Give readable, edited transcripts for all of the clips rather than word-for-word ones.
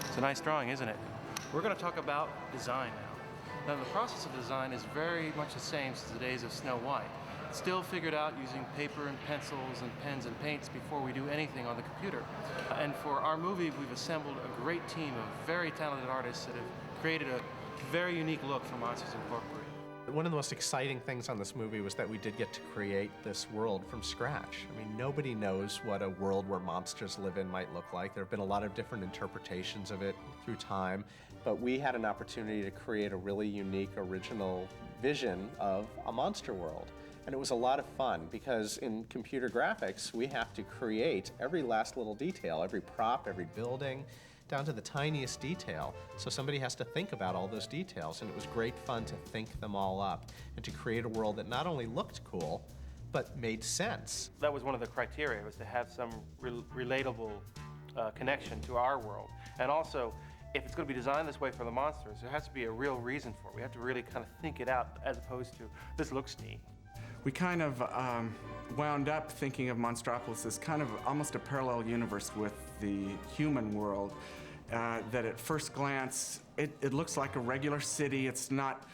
It's a nice drawing, isn't it? We're going to talk about design now. Now, the process of design is very much the same since the days of Snow White. It's still figured out using paper and pencils and pens and paints before we do anything on the computer. And for our movie, we've assembled a great team of very talented artists that have created a very unique look for Monsters Incorporated. One of the most exciting things on this movie was that we did get to create this world from scratch. I mean, nobody knows what a world where monsters live in might look like. There have been a lot of different interpretations of it through time, but we had an opportunity to create a really unique, original vision of a monster world. And it was a lot of fun because in computer graphics, we have to create every last little detail, every prop, every building, down to the tiniest detail. So somebody has to think about all those details, and it was great fun to think them all up and to create a world that not only looked cool, but made sense. That was one of the criteria, was to have some relatable connection to our world. And also, if it's going to be designed this way for the monsters, there has to be a real reason for it. We have to really kind of think it out as opposed to, this looks neat. We kind of wound up thinking of Monstropolis as kind of almost a parallel universe with the human world. That at first glance, it looks like a regular city. It's not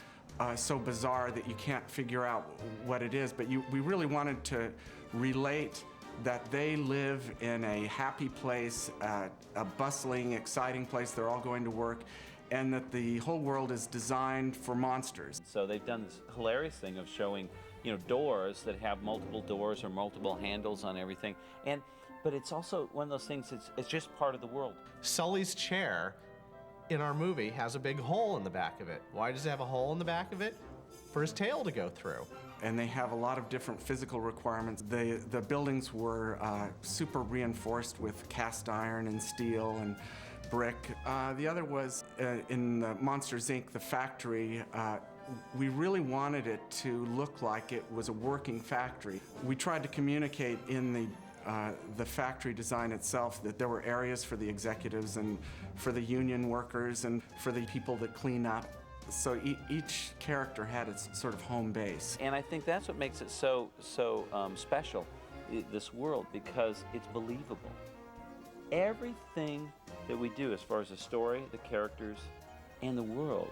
so bizarre that you can't figure out what it is, but we really wanted to relate that they live in a happy place, a bustling, exciting place. They're all going to work, and that the whole world is designed for monsters. So they've done this hilarious thing of showing, doors that have multiple doors or multiple handles on everything. But it's also one of those things, it's just part of the world. Sully's chair in our movie has a big hole in the back of it. Why does it have a hole in the back of it? For his tail to go through. And they have a lot of different physical requirements. The buildings were super reinforced with cast iron and steel and brick. The other was in the Monsters, Inc., the factory. We really wanted it to look like it was a working factory. We tried to communicate in the factory design itself that there were areas for the executives and for the union workers and for the people that clean up. So each character had its sort of home base. And I think that's what makes it so special, this world, because it's believable. Everything that we do as far as the story, the characters, and the world,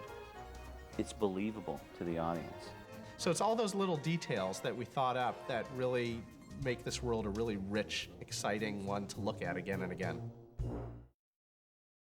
it's believable to the audience. So it's all those little details that we thought up that really make this world a really rich, exciting one to look at again and again.